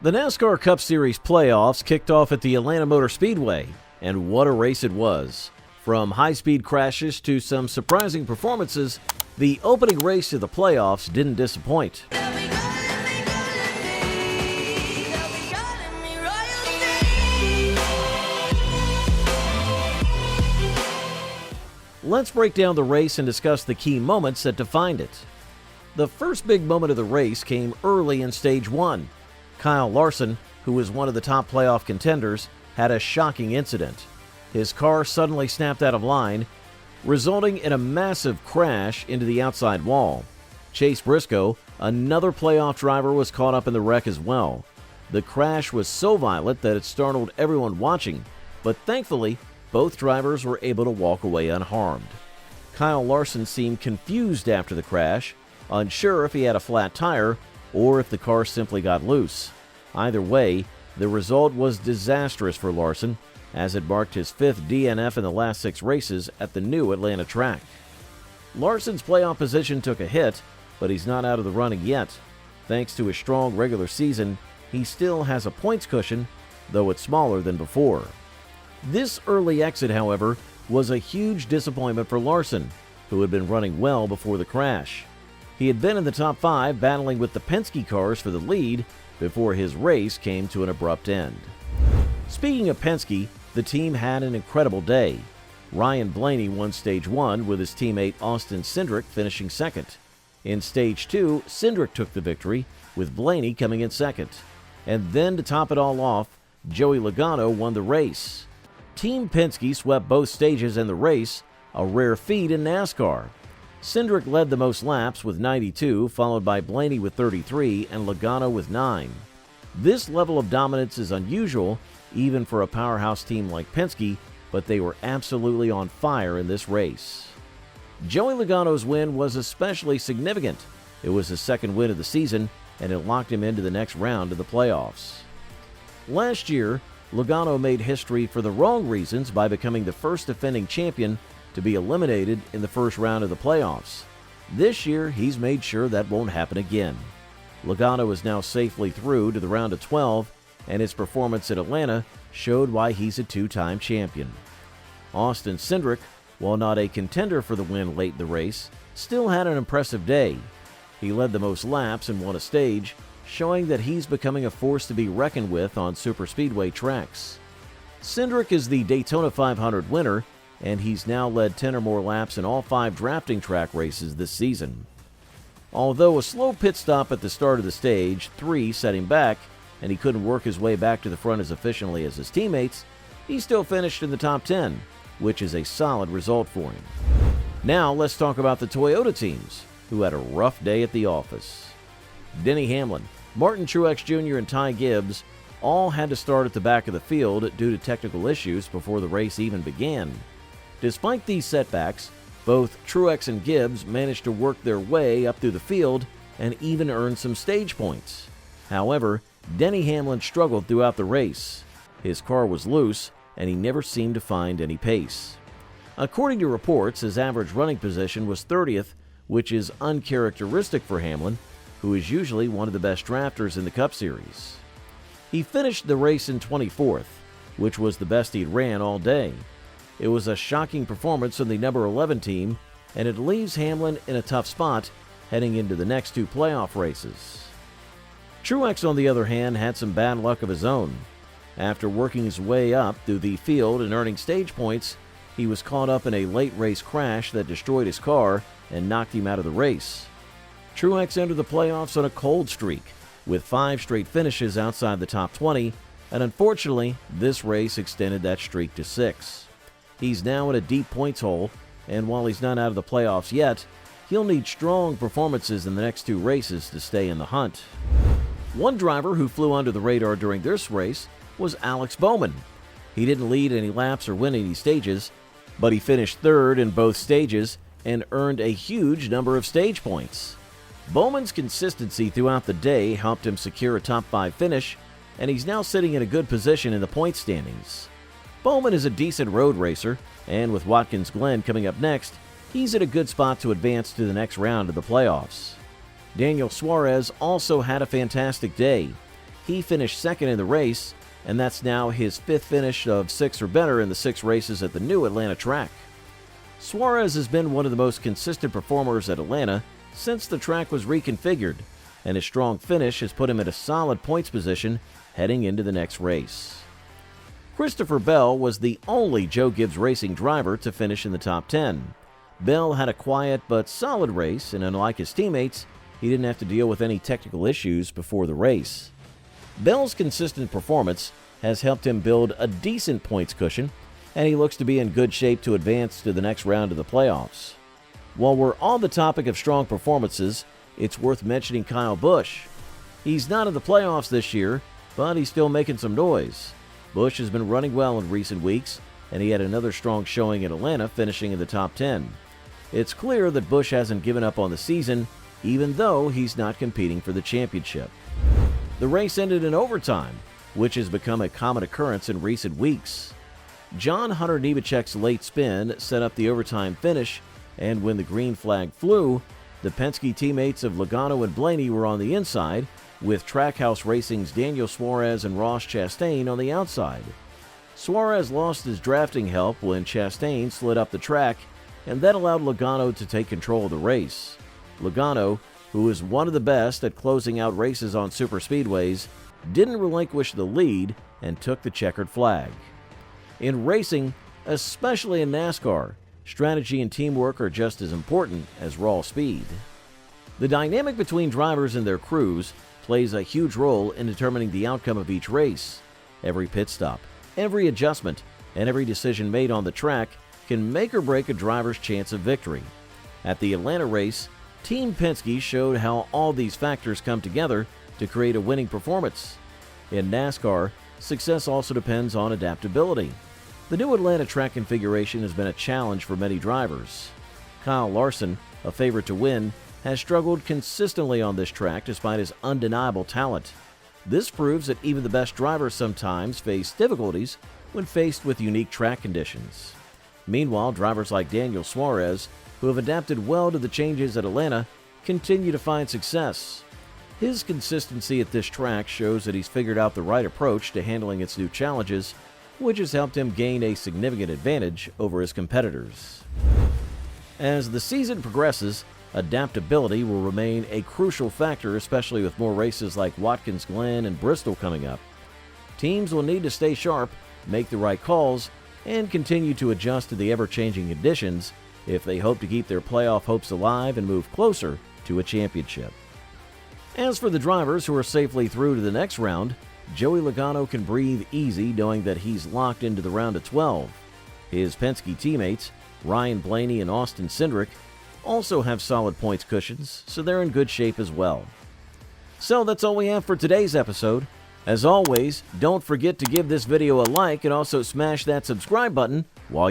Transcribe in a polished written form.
The NASCAR Cup Series Playoffs kicked off at the Atlanta Motor Speedway, and what a race it was. From high-speed crashes to some surprising performances, the opening race to the playoffs didn't disappoint. Let's break down the race and discuss the key moments that defined it. The first big moment of the race came early in Stage 1. Kyle Larson, who was one of the top playoff contenders, had a shocking incident. His car suddenly snapped out of line, resulting in a massive crash into the outside wall. Chase Briscoe, another playoff driver, was caught up in the wreck as well. The crash was so violent that it startled everyone watching, but thankfully, both drivers were able to walk away unharmed. Kyle Larson seemed confused after the crash, unsure if he had a flat tire or if the car simply got loose. Either way, the result was disastrous for Larson, as it marked his 5th DNF in the last 6 races at the new Atlanta track. Larson's playoff position took a hit, but he's not out of the running yet. Thanks to his strong regular season, he still has a points cushion, though it's smaller than before. This early exit, however, was a huge disappointment for Larson, who had been running well before the crash. He had been in the top 5 battling with the Pensky cars for the lead before his race came to an abrupt end. Speaking of Pensky, the team had an incredible day. Ryan Blaney won Stage 1 with his teammate Austin Cindric finishing second. In Stage 2, Cindric took the victory, with Blaney coming in second. And then to top it all off, Joey Logano won the race. Team Pensky swept both stages in the race, a rare feat in NASCAR. Cindric led the most laps with 92, followed by Blaney with 33 and Logano with 9. This level of dominance is unusual, even for a powerhouse team like Pensky, but they were absolutely on fire in this race. Joey Logano's win was especially significant. It was his second win of the season, and it locked him into the next round of the playoffs. Last year, Logano made history for the wrong reasons by becoming the first defending champion to be eliminated in the first round of the playoffs. This year, he's made sure that won't happen again. Logano is now safely through to the round of 12, and his performance at Atlanta showed why he's a 2-time champion. Austin Cindric, while not a contender for the win late in the race, still had an impressive day. He led the most laps and won a stage, showing that he's becoming a force to be reckoned with on superspeedway tracks. Cindric is the Daytona 500 winner, and he's now led 10 or more laps in all 5 drafting track races this season. Although a slow pit stop at the start of the stage 3 set him back, and he couldn't work his way back to the front as efficiently as his teammates, he still finished in the top 10, which is a solid result for him. Now let's talk about the Toyota teams, who had a rough day at the office. Denny Hamlin, Martin Truex Jr., and Ty Gibbs all had to start at the back of the field due to technical issues before the race even began. Despite these setbacks, both Truex and Gibbs managed to work their way up through the field and even earn some stage points. However, Denny Hamlin struggled throughout the race. His car was loose, and he never seemed to find any pace. According to reports, his average running position was 30th, which is uncharacteristic for Hamlin, who is usually one of the best drafters in the Cup Series. He finished the race in 24th, which was the best he'd ran all day. It was a shocking performance from the number 11 team, and it leaves Hamlin in a tough spot heading into the next 2 playoff races. Truex, on the other hand, had some bad luck of his own. After working his way up through the field and earning stage points, he was caught up in a late race crash that destroyed his car and knocked him out of the race. Truex entered the playoffs on a cold streak, with 5 straight finishes outside the top 20, and unfortunately, this race extended that streak to 6. He's now in a deep points hole, and while he's not out of the playoffs yet, he'll need strong performances in the next 2 races to stay in the hunt. One driver who flew under the radar during this race was Alex Bowman. He didn't lead any laps or win any stages, but he finished 3rd in both stages and earned a huge number of stage points. Bowman's consistency throughout the day helped him secure a top 5 finish, and he's now sitting in a good position in the point standings. Bowman is a decent road racer, and with Watkins Glen coming up next, he's in a good spot to advance to the next round of the playoffs. Daniel Suarez also had a fantastic day. He finished second in the race, and that's now his 5th finish of 6 or better in the 6 races at the new Atlanta track. Suarez has been one of the most consistent performers at Atlanta since the track was reconfigured, and his strong finish has put him in a solid points position heading into the next race. Christopher Bell was the only Joe Gibbs Racing driver to finish in the top 10. Bell had a quiet but solid race, and unlike his teammates, he didn't have to deal with any technical issues before the race. Bell's consistent performance has helped him build a decent points cushion, and he looks to be in good shape to advance to the next round of the playoffs. While we're on the topic of strong performances, it's worth mentioning Kyle Busch. He's not in the playoffs this year, but he's still making some noise. Busch has been running well in recent weeks, and he had another strong showing in Atlanta, finishing in the top 10. It's clear that Busch hasn't given up on the season, even though he's not competing for the championship. The race ended in overtime, which has become a common occurrence in recent weeks. John Hunter Nemechek's late spin set up the overtime finish, and when the green flag flew, the Pensky teammates of Logano and Blaney were on the inside, with Trackhouse Racing's Daniel Suarez and Ross Chastain on the outside. Suarez lost his drafting help when Chastain slid up the track, and that allowed Logano to take control of the race. Logano, who is one of the best at closing out races on superspeedways, didn't relinquish the lead and took the checkered flag. In racing, especially in NASCAR, strategy and teamwork are just as important as raw speed. The dynamic between drivers and their crews plays a huge role in determining the outcome of each race. Every pit stop, every adjustment, and every decision made on the track can make or break a driver's chance of victory. At the Atlanta race, Team Pensky showed how all these factors come together to create a winning performance. In NASCAR, success also depends on adaptability. The new Atlanta track configuration has been a challenge for many drivers. Kyle Larson, a favorite to win, has struggled consistently on this track despite his undeniable talent. This proves that even the best drivers sometimes face difficulties when faced with unique track conditions. Meanwhile, drivers like Daniel Suarez, who have adapted well to the changes at Atlanta, continue to find success. His consistency at this track shows that he's figured out the right approach to handling its new challenges, which has helped him gain a significant advantage over his competitors. As the season progresses, adaptability will remain a crucial factor, especially with more races like Watkins Glen and Bristol coming up. Teams will need to stay sharp, make the right calls, and continue to adjust to the ever-changing conditions if they hope to keep their playoff hopes alive and move closer to a championship. As for the drivers who are safely through to the next round, Joey Logano can breathe easy knowing that he's locked into the round of 12. His Penske teammates, Ryan Blaney and Austin Cindric, also have solid points cushions, so they're in good shape as well. So that's all we have for today's episode. As always, don't forget to give this video a like and also smash that subscribe button while you're